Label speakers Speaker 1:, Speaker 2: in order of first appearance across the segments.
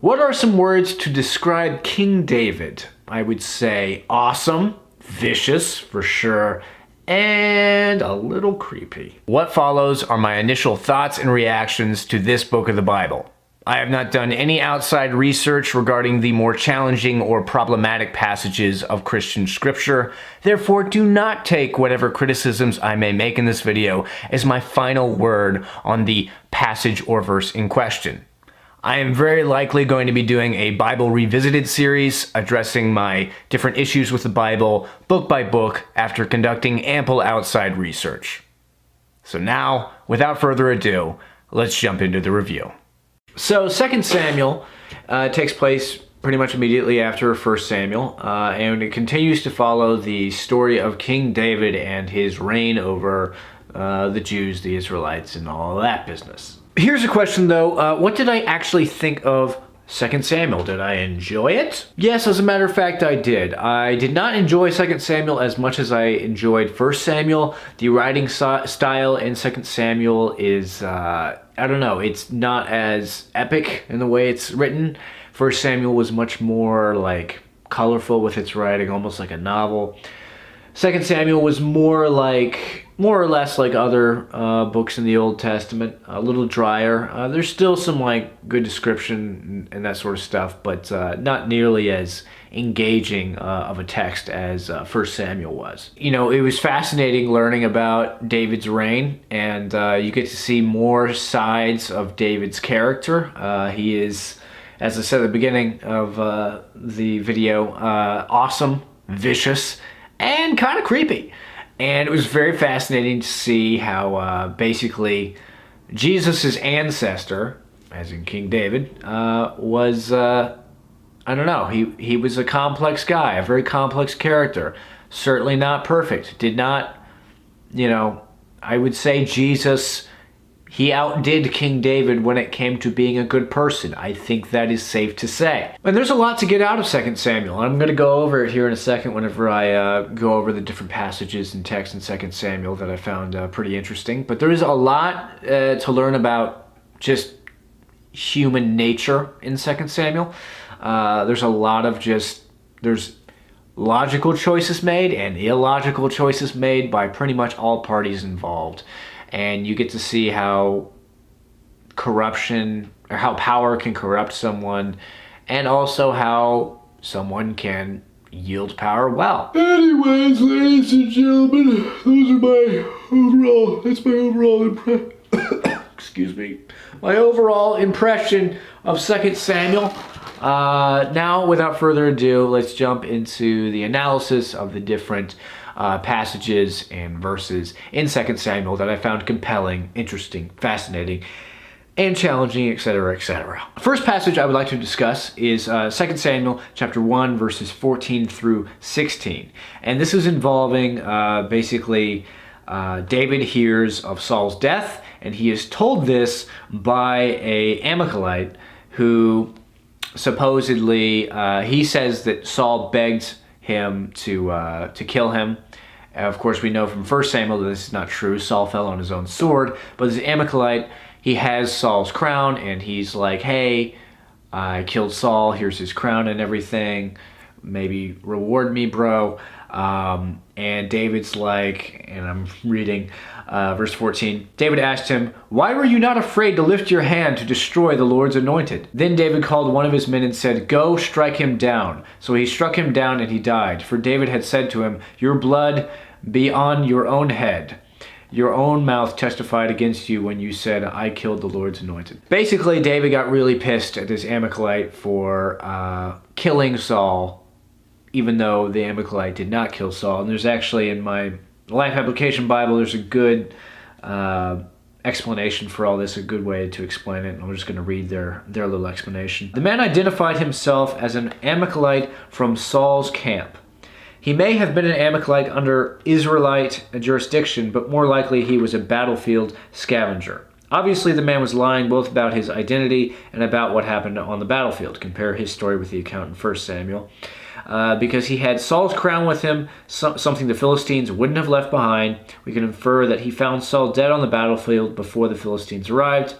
Speaker 1: What are some words to describe King David? I would say awesome, vicious for sure, and a little creepy. What follows are my initial thoughts and reactions to this book of the Bible. I have not done any outside research regarding the more challenging or problematic passages of Christian scripture. Therefore, do not take whatever criticisms I may make in this video as my final word on the passage or verse in question. I am very likely going to be doing a Bible Revisited series addressing my different issues with the Bible, book by book, after conducting ample outside research. So now, without further ado, let's jump into the review. So 2 Samuel takes place pretty much immediately after 1 Samuel, and it continues to follow the story of King David and his reign over the Jews, the Israelites, and all of that business. Here's a question though, what did I actually think of 2 Samuel? Did I enjoy it? Yes, as a matter of fact, I did. I did not enjoy 2 Samuel as much as I enjoyed 1 Samuel. The writing style in 2 Samuel is, I don't know, it's not as epic in the way it's written. 1 Samuel was much more like colorful with its writing, almost like a novel. 2 Samuel was more or less like other books in the Old Testament, a little drier. There's still some like good description and that sort of stuff, but not nearly as engaging of a text as 1 Samuel was. You know, it was fascinating learning about David's reign, and you get to see more sides of David's character. He is, as I said at the beginning of the video, awesome, vicious, and kind of creepy. And it was very fascinating to see how basically Jesus' ancestor, as in King David, was, I don't know, he was a complex guy, a very complex character. Certainly not perfect. Did not, you know, I would say Jesus, he outdid King David when it came to being a good person. I think that is safe to say. And there's a lot to get out of 2 Samuel. I'm going to go over it here in a second whenever I go over the different passages and texts in 2 Samuel that I found pretty interesting. But there is a lot to learn about just human nature in 2 Samuel. There's a lot of there's logical choices made and illogical choices made by pretty much all parties involved. And you get to see how corruption, or how power can corrupt someone, and also how someone can yield power well. Anyways, ladies and gentlemen, that's my overall impression. Excuse me. My overall impression of 2 Samuel. Now, without further ado, let's jump into the analysis of the different passages and verses in 2 Samuel that I found compelling, interesting, fascinating, and challenging, etc., etc. First passage I would like to discuss is 2 Samuel chapter 1, verses 14 through 16. And this is involving basically David hears of Saul's death, and he is told this by a Amalekite who supposedly, he says that Saul begged him to kill him. Of course, we know from 1 Samuel that this is not true. Saul fell on his own sword. But this Amalekite, he has Saul's crown, and he's like, hey, I killed Saul. Here's his crown and everything. Maybe reward me, bro. And David's like, and I'm reading verse 14, David asked him, why were you not afraid to lift your hand to destroy the Lord's anointed? Then David called one of his men and said, go, strike him down. So he struck him down and he died. For David had said to him, your blood be on your own head. Your own mouth testified against you when you said, I killed the Lord's anointed. Basically, David got really pissed at this Amalekite for killing Saul, even though the Amalekite did not kill Saul. And there's actually, in my Life Application Bible, there's a good explanation for all this, a good way to explain it. And I'm just going to read their little explanation. The man identified himself as an Amalekite from Saul's camp. He may have been an Amalekite under Israelite jurisdiction, but more likely he was a battlefield scavenger. Obviously, the man was lying both about his identity and about what happened on the battlefield. Compare his story with the account in 1 Samuel. Because he had Saul's crown with him, something the Philistines wouldn't have left behind. We can infer that he found Saul dead on the battlefield before the Philistines arrived.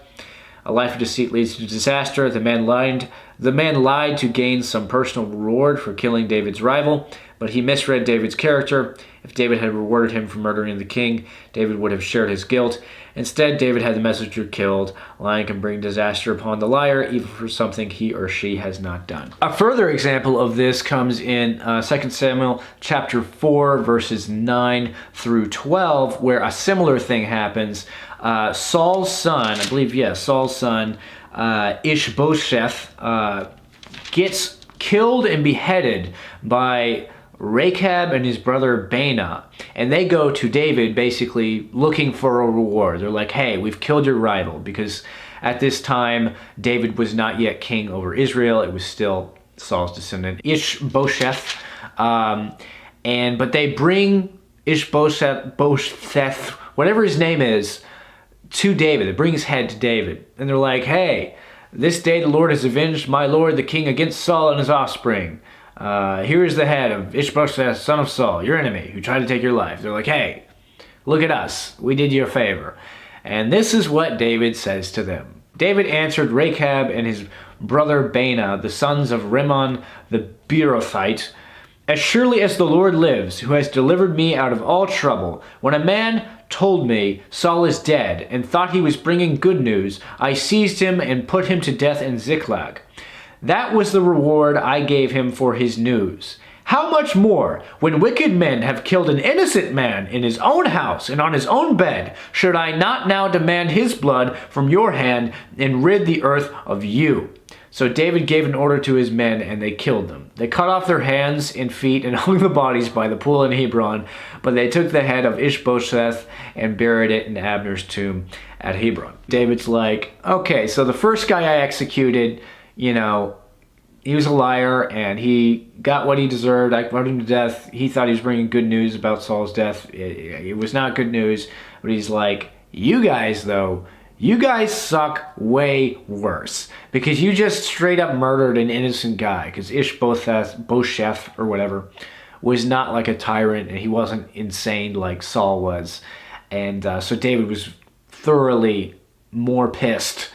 Speaker 1: A life of deceit leads to disaster. The man lied to gain some personal reward for killing David's rival, but he misread David's character. If David had rewarded him for murdering the king, David would have shared his guilt. Instead, David had the messenger killed. Lying can bring disaster upon the liar, even for something he or she has not done. A further example of this comes in 2 Samuel chapter 4, verses 9 through 12, where a similar thing happens. Saul's son, Ishbosheth, gets killed and beheaded by Rechab and his brother Baanah, and they go to David basically looking for a reward. They're like, hey, we've killed your rival, because at this time David was not yet king over Israel. It was still Saul's descendant Ishbosheth, but they bring Ishbosheth, whatever his name is, to David. They bring his head to David, and they're like, hey, this day the Lord has avenged my lord the king against Saul and his offspring. Here is the head of Ishbosheth, son of Saul, your enemy, who tried to take your life. They're like, hey, look at us. We did you a favor. And this is what David says to them. David answered Rechab and his brother Baanah, the sons of Rimmon the Beerothite, as surely as the Lord lives, who has delivered me out of all trouble, when a man told me Saul is dead and thought he was bringing good news, I seized him and put him to death in Ziklag. That was the reward I gave him for his news. How much more, when wicked men have killed an innocent man in his own house and on his own bed, should I not now demand his blood from your hand and rid the earth of you? So David gave an order to his men, and they killed them. They cut off their hands and feet and hung the bodies by the pool in Hebron, but they took the head of Ishbosheth and buried it in Abner's tomb at Hebron. David's like, okay, so the first guy I executed, he was a liar and he got what he deserved. I put him to death. He thought he was bringing good news about Saul's death. It was not good news, but he's like, you guys though, you guys suck way worse, because you just straight up murdered an innocent guy, because Ishbosheth or whatever was not like a tyrant, and he wasn't insane like Saul was. And so David was thoroughly more pissed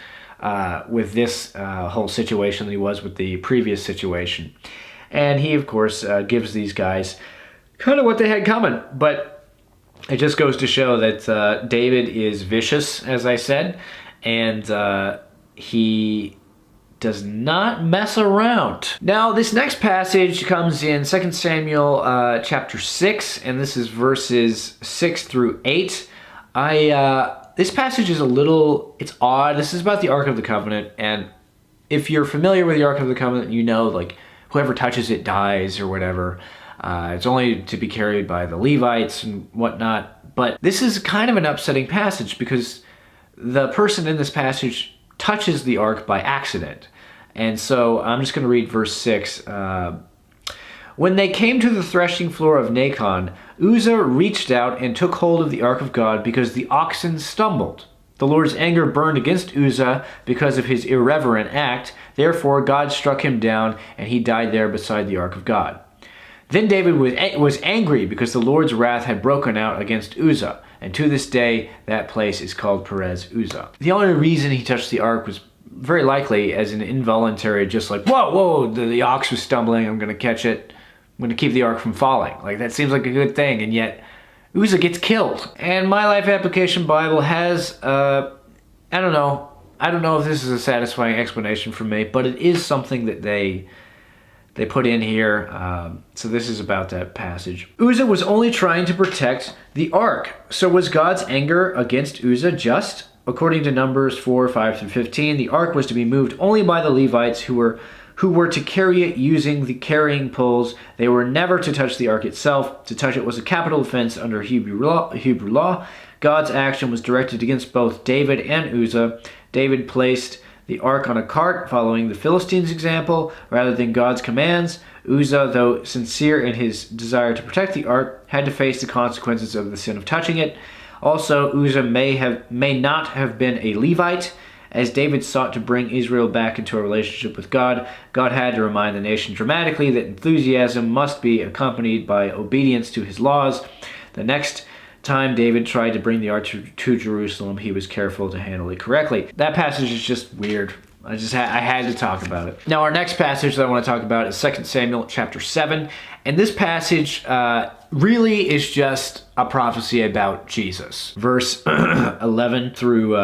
Speaker 1: with this whole situation than he was with the previous situation. And he, of course, gives these guys kind of what they had coming. But it just goes to show that David is vicious, as I said, and he does not mess around. Now, this next passage comes in 2 Samuel chapter 6, and this is verses 6 through 8. This passage is it's odd. This is about the Ark of the Covenant, and if you're familiar with the Ark of the Covenant, you know, like, whoever touches it dies or whatever. It's only to be carried by the Levites and whatnot. But this is kind of an upsetting passage, because the person in this passage touches the ark by accident. And so I'm just going to read verse 6. When they came to the threshing floor of Nacon, Uzzah reached out and took hold of the ark of God because the oxen stumbled. The Lord's anger burned against Uzzah because of his irreverent act. Therefore God struck him down, and he died there beside the ark of God. Then David was angry because the Lord's wrath had broken out against Uzzah, and to this day that place is called Perez Uzzah. The only reason he touched the ark was very likely as an involuntary, just like, whoa, the ox was stumbling, I'm going to catch it, I'm going to keep the ark from falling. Like, that seems like a good thing, and yet Uzzah gets killed. And My Life Application Bible has, I don't know if this is a satisfying explanation for me, but it is something that they put in here. So this is about that passage. Uzzah was only trying to protect the ark. So was God's anger against Uzzah just? According to Numbers 4, 5 through 15, the ark was to be moved only by the Levites who were to carry it using the carrying poles. They were never to touch the ark itself. To touch it was a capital offense under Hebrew law. God's action was directed against both David and Uzzah. David placed the ark on a cart, following the Philistines' example, rather than God's commands. Uzzah, though sincere in his desire to protect the ark, had to face the consequences of the sin of touching it. Also, Uzzah may not have been a Levite. As David sought to bring Israel back into a relationship with God, God had to remind the nation dramatically that enthusiasm must be accompanied by obedience to his laws. The next time David tried to bring the ark to Jerusalem, he was careful to handle it correctly. That passage is just weird. I had to talk about it. Now, our next passage that I want to talk about is 2 Samuel chapter 7. And this passage really is just a prophecy about Jesus. Verse 11 through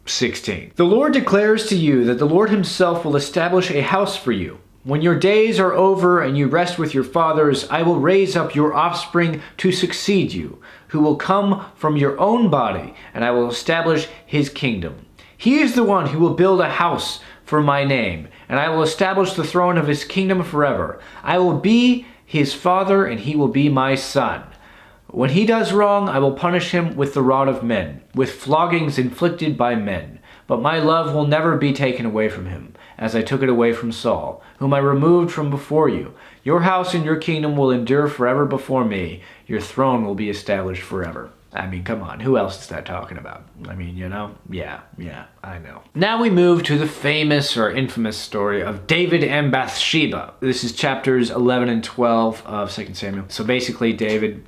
Speaker 1: 16. The Lord declares to you that the Lord himself will establish a house for you. When your days are over and you rest with your fathers, I will raise up your offspring to succeed you, who will come from your own body, and I will establish his kingdom. He is the one who will build a house for my name, and I will establish the throne of his kingdom forever. I will be his father, and he will be my son. When he does wrong, I will punish him with the rod of men, with floggings inflicted by men. But my love will never be taken away from him, as I took it away from Saul, whom I removed from before you. Your house and your kingdom will endure forever before me. Your throne will be established forever. I mean, come on, who else is that talking about? I mean, you know? Yeah, I know. Now we move to the famous or infamous story of David and Bathsheba. This is chapters 11 and 12 of 2 Samuel. So basically, David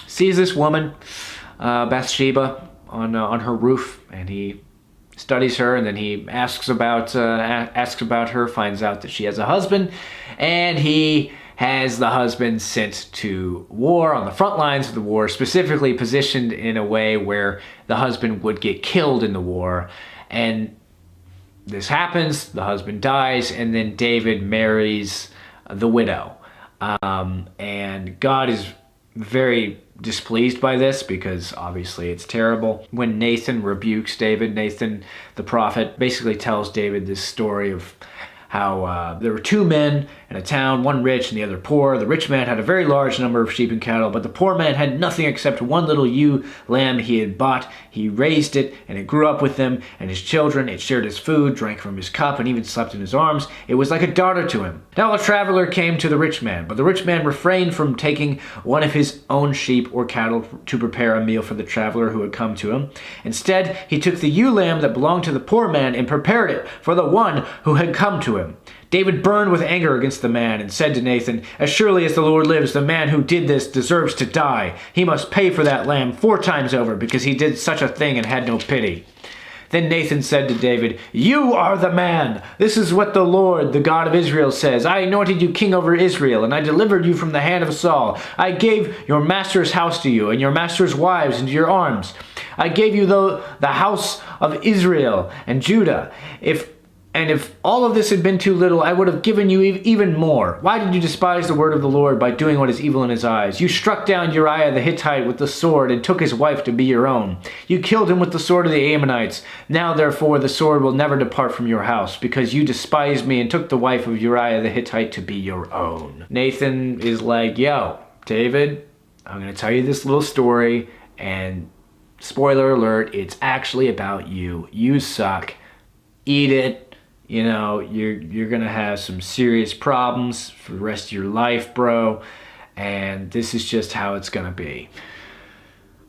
Speaker 1: sees this woman, Bathsheba, on her roof, and he studies her, and then he asks about her, finds out that she has a husband, and he has the husband sent to war on the front lines of the war, specifically positioned in a way where the husband would get killed in the war. And this happens, the husband dies, and then David marries the widow. And God is very displeased by this because obviously it's terrible. When Nathan rebukes David, Nathan the prophet basically tells David this story of how there were two men in a town, one rich and the other poor. The rich man had a very large number of sheep and cattle, but the poor man had nothing except one little ewe lamb he had bought. He raised it, and it grew up with him and his children. It shared his food, drank from his cup, and even slept in his arms. It was like a daughter to him. Now a traveler came to the rich man, but the rich man refrained from taking one of his own sheep or cattle to prepare a meal for the traveler who had come to him. Instead, he took the ewe lamb that belonged to the poor man and prepared it for the one who had come to him. David burned with anger against the man and said to Nathan, "As surely as the Lord lives, the man who did this deserves to die. He must pay for that lamb 4 times over because he did such a thing and had no pity." Then Nathan said to David, "You are the man. This is what the Lord, the God of Israel, says. I anointed you king over Israel, and I delivered you from the hand of Saul. I gave your master's house to you, and your master's wives into your arms. I gave you the house of Israel and Judah. If all of this had been too little, I would have given you even more. Why did you despise the word of the Lord by doing what is evil in his eyes? You struck down Uriah the Hittite with the sword and took his wife to be your own. You killed him with the sword of the Ammonites. Now, therefore, the sword will never depart from your house, because you despised me and took the wife of Uriah the Hittite to be your own." Nathan is like, "Yo, David, I'm going to tell you this little story, and spoiler alert, it's actually about you. You suck. Eat it. You know, you're gonna have some serious problems for the rest of your life, bro. And this is just how it's gonna be."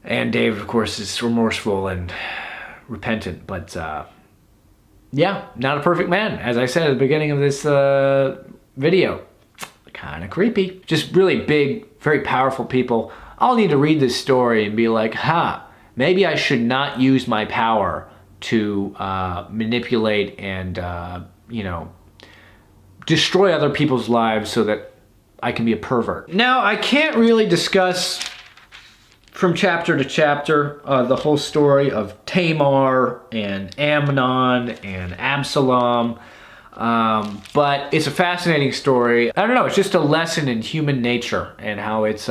Speaker 1: And Dave, of course, is remorseful and repentant, but yeah, not a perfect man. As I said at the beginning of this video, kind of creepy. Just really big, very powerful people all need to read this story and be like, maybe I should not use my power to manipulate and, destroy other people's lives so that I can be a pervert. Now, I can't really discuss from chapter to chapter the whole story of Tamar and Amnon and Absalom, but it's a fascinating story. I don't know, it's just a lesson in human nature and how it's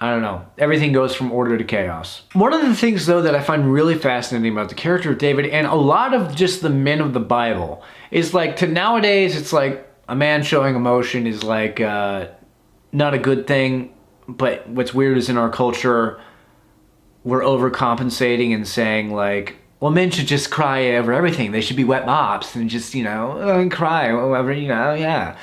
Speaker 1: I don't know. Everything goes from order to chaos. One of the things, though, that I find really fascinating about the character of David and a lot of just the men of the Bible is like, to nowadays, it's like a man showing emotion is like not a good thing. But what's weird is in our culture, we're overcompensating and saying like, well, men should just cry over everything. They should be wet mops and just, cry over, yeah.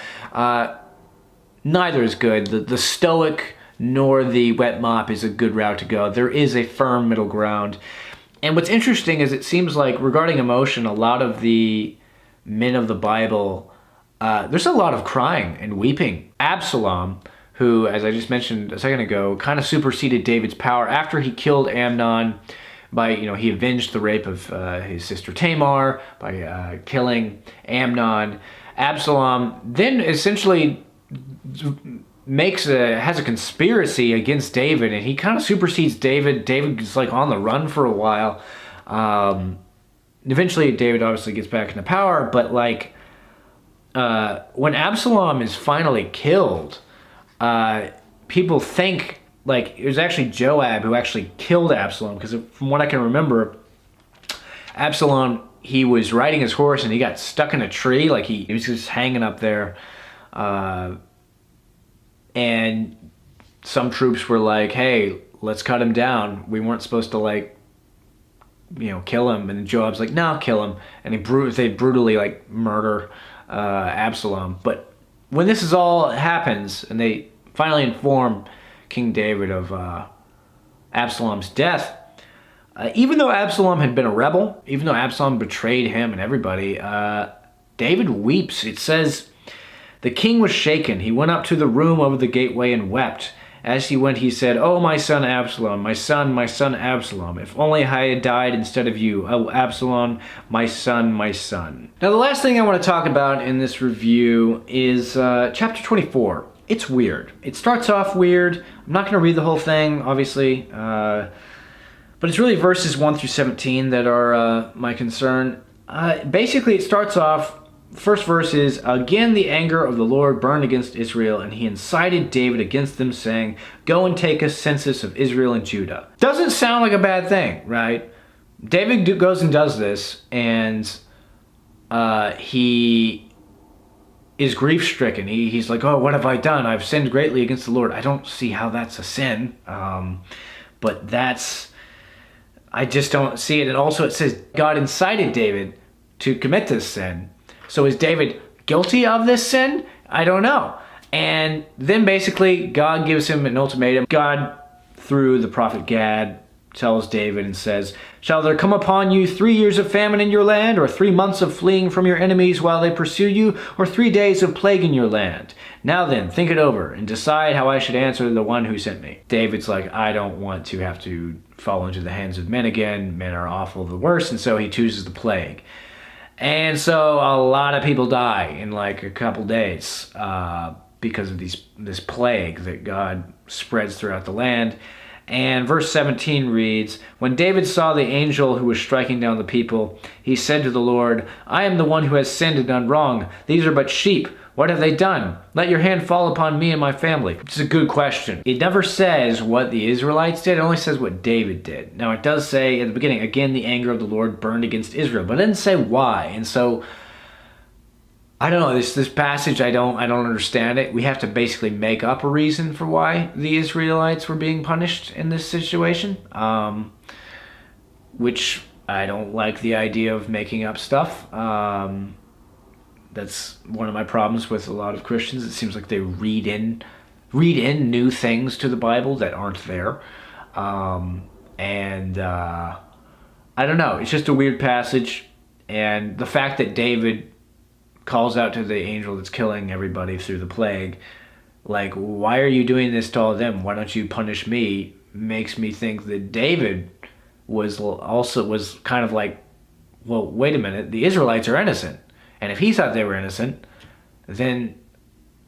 Speaker 1: Neither is good. The stoic nor the wet mop is a good route to go. There is a firm middle ground. And what's interesting is it seems like regarding emotion, a lot of the men of the Bible, there's a lot of crying and weeping. Absalom, who, as I just mentioned a second ago, kind of superseded David's power after he killed Amnon by, he avenged the rape of his sister Tamar by killing Amnon. Absalom then essentially has a conspiracy against David, and he kind of supersedes David. David is like on the run for a while. Eventually David obviously gets back into power, but like when Absalom is finally killed, people think like it was actually Joab who actually killed Absalom, because from what I can remember, Absalom, he was riding his horse and he got stuck in a tree, like he was just hanging up there, and some troops were like, hey, let's cut him down, we weren't supposed to like kill him. And Joab's like, no, kill him. And they brutally like murder Absalom. But when this is all happens and they finally inform King David of Absalom's death, even though Absalom had been a rebel, even though Absalom betrayed him and everybody, David weeps. It says, the king was shaken. He went up to the room over the gateway and wept. As he went, he said, oh, my son Absalom, my son Absalom, if only I had died instead of you. Oh, Absalom, my son, my son. Now, the last thing I want to talk about in this review is chapter 24. It's weird. It starts off weird. I'm not going to read the whole thing, obviously, but it's really verses 1 through 17 that are my concern. Basically, it starts off, first verse is, again the anger of the Lord burned against Israel, and he incited David against them, saying, go and take a census of Israel and Judah. Doesn't sound like a bad thing, right? David goes and does this, and he is grief-stricken. He's like, oh, what have I done? I've sinned greatly against the Lord. I don't see how that's a sin, but I just don't see it. And also it says God incited David to commit this sin. So is David guilty of this sin? I don't know. And then basically God gives him an ultimatum. God, through the prophet Gad, tells David and says, shall there come upon you 3 years of famine in your land, or 3 months of fleeing from your enemies while they pursue you, or 3 days of plague in your land? Now then, think it over and decide how I should answer the one who sent me. David's like, I don't want to have to fall into the hands of men again. Men are awful, the worst. And so he chooses the plague. And so a lot of people die in like a couple days because of this plague that God spreads throughout the land. And verse 17 reads, when David saw the angel who was striking down the people, he said to the Lord, I am the one who has sinned and done wrong. These are but sheep. What have they done? Let your hand fall upon me and my family. It's a good question. It never says what the Israelites did. It only says what David did. Now it does say at the beginning, again, the anger of the Lord burned against Israel, but it didn't say why. And so, I don't know, this passage, I don't understand it. We have to basically make up a reason for why the Israelites were being punished in this situation, which I don't like the idea of making up stuff. That's one of my problems with a lot of Christians. It seems like they read in new things to the Bible that aren't there. I don't know, it's just a weird passage. And the fact that David calls out to the angel that's killing everybody through the plague, like, why are you doing this to all of them? Why don't you punish me? Makes me think that David was kind of like, well, wait a minute, the Israelites are innocent. And if he thought they were innocent, then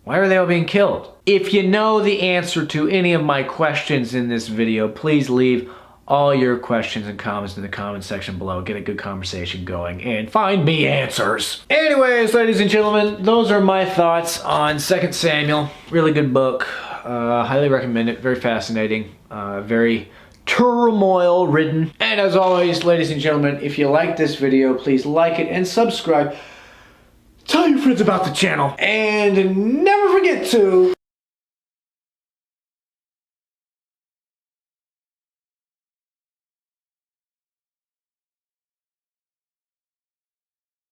Speaker 1: why are they all being killed? If you know the answer to any of my questions in this video, please leave all your questions and comments in the comment section below. Get a good conversation going and find me answers. Anyways, ladies and gentlemen, those are my thoughts on 2 Samuel. Really good book. Highly recommend it. Very fascinating. Very turmoil ridden. And as always, ladies and gentlemen, if you like this video, please like it and subscribe. Tell your friends about the channel. And never forget to